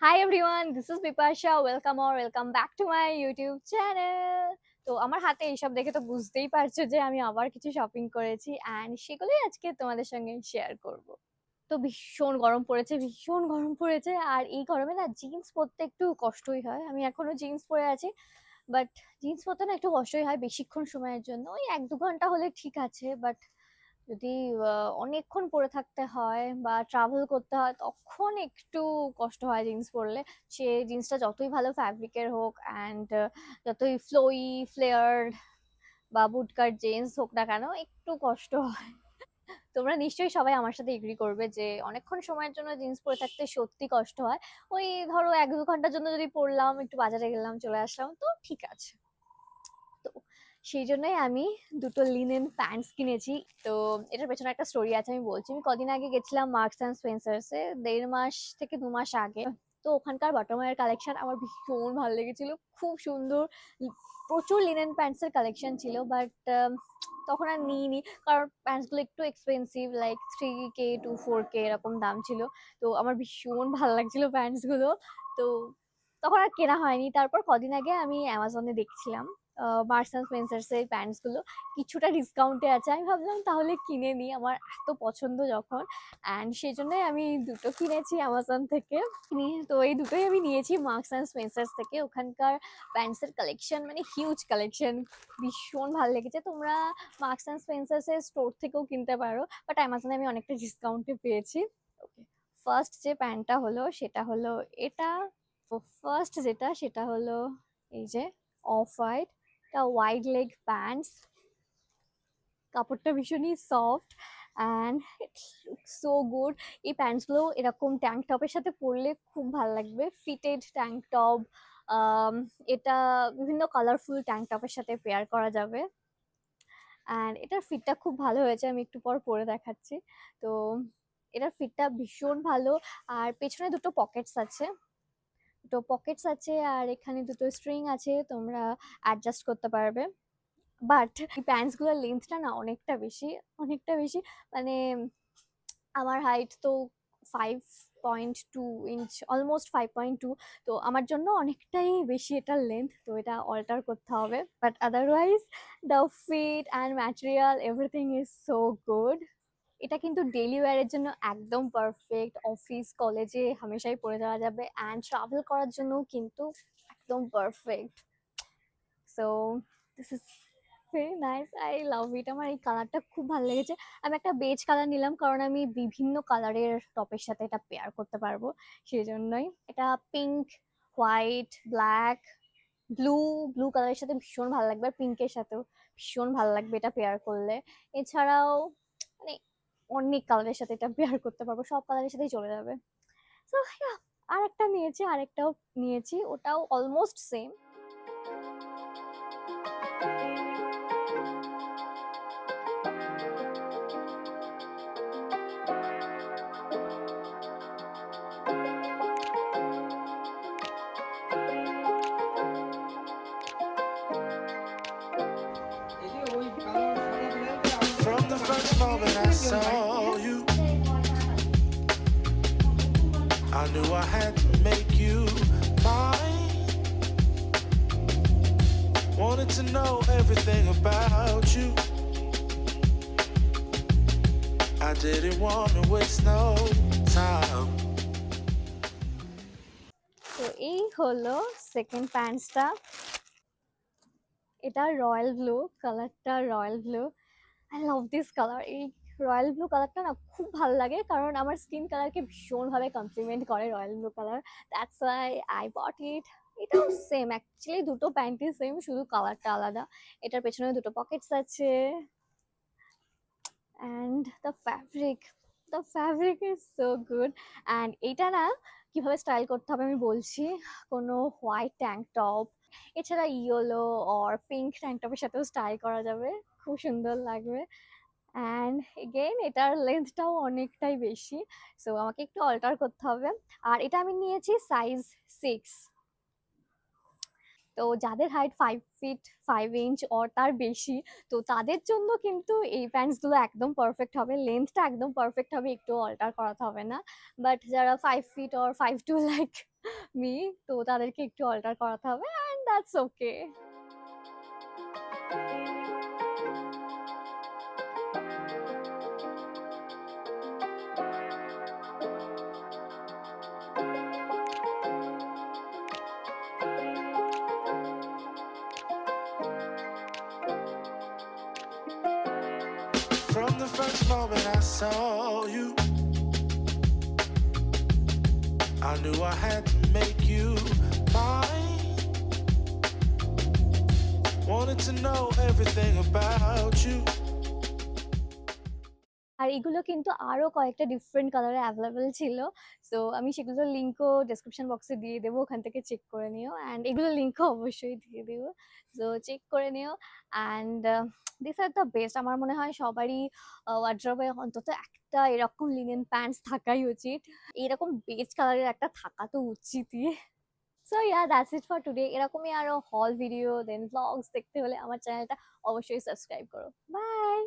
Hi everyone, this is Bipasha. Welcome back to my YouTube channel. তো আমার হাতে এইসব দেখে তো বুঝতেই পারছো যে আমি আবার কিছু শপিং করেছি এন্ড সেগুলোই আজকে তোমাদের সঙ্গে শেয়ার করব। তো ভীষণ গরম পড়েছে আর এই গরমে না জিন্স পরতে একটু কষ্টই হয়। আমি এখনো জিন্স পরে আছি, বাট জিন্স পরতে না একটু কষ্টই হয় বেশিক্ষণ সময়ের জন্য। ওই 1-2 ঘন্টা হলে ঠিক আছে, বাট যদি অনেকক্ষণ পরে থাকতে হয় বা ট্রাভেল করতে হয় তখন একটু কষ্ট হয় জিন্স পরলে। সে জিন্সটা যতই ভালো ফ্যাব্রিকের হোক অ্যান্ড যতই ফ্লোই ফ্লেয়ার্ড বা বুটকাট জিন্স হোক না কেন, একটু কষ্ট হয়। তোমরা নিশ্চয়ই সবাই আমার সাথে এগ্রি করবে যে অনেকক্ষণ সময়ের জন্য জিন্স পরে থাকতে সত্যি কষ্ট হয়। ওই ধরো 1-2 ঘন্টার জন্য যদি পরলাম, একটু বাজারে গেলাম চলে আসলাম, তো ঠিক আছে। তো সেই জন্যই আমি দুটো লিনেন প্যান্টস কিনেছি। তো এটার পেছনে একটা স্টোরি আছে, আমি বলছি। আমি কদিন আগে গেছিলাম মার্কস অ্যান্ড স্পেন্সার্সে, 1.5 মাস থেকে 2 মাস আগে। তো ওখানকার বটমের কালেকশন আমার ভীষণ ভালো লেগেছিল, খুব সুন্দর। প্রচুর লিনেন প্যান্টস এর কালেকশন ছিল, বাট তখন আর নিইনি, কারণ প্যান্টস গুলো একটু expensive, like 3K to 4K এরকম দাম ছিল। তো আমার ভীষণ ভালো লাগছিল প্যান্টস গুলো। তো তখন আর কেনা হয়নি। তারপর কদিন আগে আমি অ্যামাজনে দেখছিলাম মার্কস অ্যান্ড স্পেন্সার্স এর প্যান্টস গুলো কিছুটা ডিসকাউন্টে আছে। আমি ভাবলাম তাহলে কিনে নিই, আমার এত পছন্দ যখন। অ্যান্ড সেই জন্যই আমি দুটো কিনেছি অ্যামাজন থেকে। তো এই দুটোই আমি নিয়েছি মার্কস অ্যান্ড স্পেন্সার্স থেকে। ওখানকার প্যান্টস এর কালেকশন মানে হিউজ কালেকশন, ভীষণ ভালো লেগেছে। তোমরা মার্কস অ্যান্ড স্পেন্সার্স এর স্টোর থেকেও কিনতে পারো, বাট অ্যামাজনে আমি অনেকটা ডিসকাউন্টে পেয়েছি। ওকে, ফার্স্ট যে প্যান্টটা হলো সেটা হলো এটা। তো ফার্স্ট যেটা সেটা হলো এই যে অফ হোয়াইট, একটা ওয়াইড লেগ প্যান্টস। কাপড়টা ভীষণই সফট অ্যান্ড সো গুড। এই প্যান্টস গুলো এরকম ট্যাঙ্ক টপের সাথে পরলে খুব ভালো লাগবে, ফিটেড ট্যাঙ্ক টপ। এটা বিভিন্ন কালারফুল ট্যাঙ্ক টপের সাথে পেয়ার করা যাবে। অ্যান্ড এটার ফিটটা খুব ভালো হয়েছে, আমি একটু পর পরে দেখাচ্ছি। তো এটার ফিটটা ভীষণ ভালো। আর পেছনে দুটো পকেটস আছে আর এখানে দুটো স্ট্রিং আছে, তোমরা অ্যাডজাস্ট করতে পারবে। বাট এই প্যান্টস গুলোর লেন্থটা না অনেকটা বেশি। মানে আমার হাইট তো 5.2 ইঞ্চ, অলমোস্ট 5.2। তো আমার জন্য অনেকটাই বেশি এটার লেন্থ, তো এটা অল্টার করতে হবে। But otherwise the fit and material everything is so good. এটা কিন্তু ডেইলি ওয়্যারের জন্য একদম পারফেক্ট, অফিস কলেজে হামেশাই পরে যাওয়া যাবে অ্যান্ড ট্রাভেল করার জন্য কিন্তু একদম perfect. So this is very nice, I love it. আমার এই কালারটা খুব ভালো লেগেছে। আমি একটা বেজ কালার নিলাম কারণ আমি বিভিন্ন কালারের টপের সাথে এটা পেয়ার করতে পারবো, সেই জন্যই। এটা pink, white, black, blue blue কালারের সাথে ভীষণ ভালো লাগবে, আর পিঙ্কের সাথেও ভীষণ ভালো লাগবে এটা পেয়ার করলে। এছাড়াও মানে অনেক কালারের সাথে এটা পেয়ার করতে পারবো, সব কালারের সাথেই চলে যাবে। সো আরেকটাও নিয়েছি, ওটাও almost same. From the first moment I saw you, I knew I had to make you mine. Wanted to know everything about you. I didn't want to waste no time. তো এই হলো second প্যান্টসটা। এটা royal blue, কালারটা royal blue. I love this colour. এই royal blue কালারটা না খুব ভালো লাগে, কারণ আমার স্কিন কালারকে ভীষণভাবে কমপ্লিমেন্ট করে royal blue colour. That's why I bought it. এটাও সেম, অ্যাকচুয়ালি দুটো প্যান্টই সেম, শুধু কালারটা আলাদা। এটার পেছনে দুটো পকেটস আছে and the fabric is so good. And এইটা না কিভাবে স্টাইল করতে হবে আমি বলছি। কোনো হোয়াইট ট্যাঙ্ক টপ, এছাড়া ইয়েলো অর পিঙ্ক ট্যাঙ্ক টপের সাথেও স্টাইল করা যাবে, খুব সুন্দর লাগবে। অ্যান্ড এগেইন এটার লেন্থটাও অনেকটাই বেশি, সো আমাকে একটু অল্টার করতে হবে। আর এটা আমি নিয়েছি সাইজ 6। তো যাদের হাইট 5 feet 5 inch or তার বেশি, তো তাদের জন্য কিন্তু এই প্যান্টসগুলো একদম পারফেক্ট হবে, লেন্থটা একদম পারফেক্ট হবে, একটু অল্টার করাতে হবে না। বাট যারা 5 feet or 5'2" লাইক মি, তো তাদেরকে একটু অল্টার করাতে হবে, and that's okay. From the first moment I saw you, I knew I had to make you mine. Wanted to know everything about you. আর এগুলো কিন্তু আরো কয়েকটা ডিফারেন্ট কালারে অ্যাভেলেবেল ছিল। সো আমি সেগুলোর লিঙ্কও ডেসক্রিপশন বক্সে দিয়ে দেবো, ওখান থেকে চেক করে নিও, অ্যান্ড এগুলোর লিঙ্কও অবশ্যই দিয়ে দেবো। সো চেক করে নিও, and this are the best. আমার মনে হয় সবারই ওয়ার্ড্রবে অন্তত একটা এরকম লিনেন প্যান্টস থাকাই উচিত, এরকম বেজ কালারের একটা থাকা তো উচিতই। So yeah, that's it for today. এরকমই আরো হল ভিডিও দেন ভ্লগস দেখতে হলে আমার চ্যানেলটা অবশ্যই সাবস্ক্রাইব করো। বাই।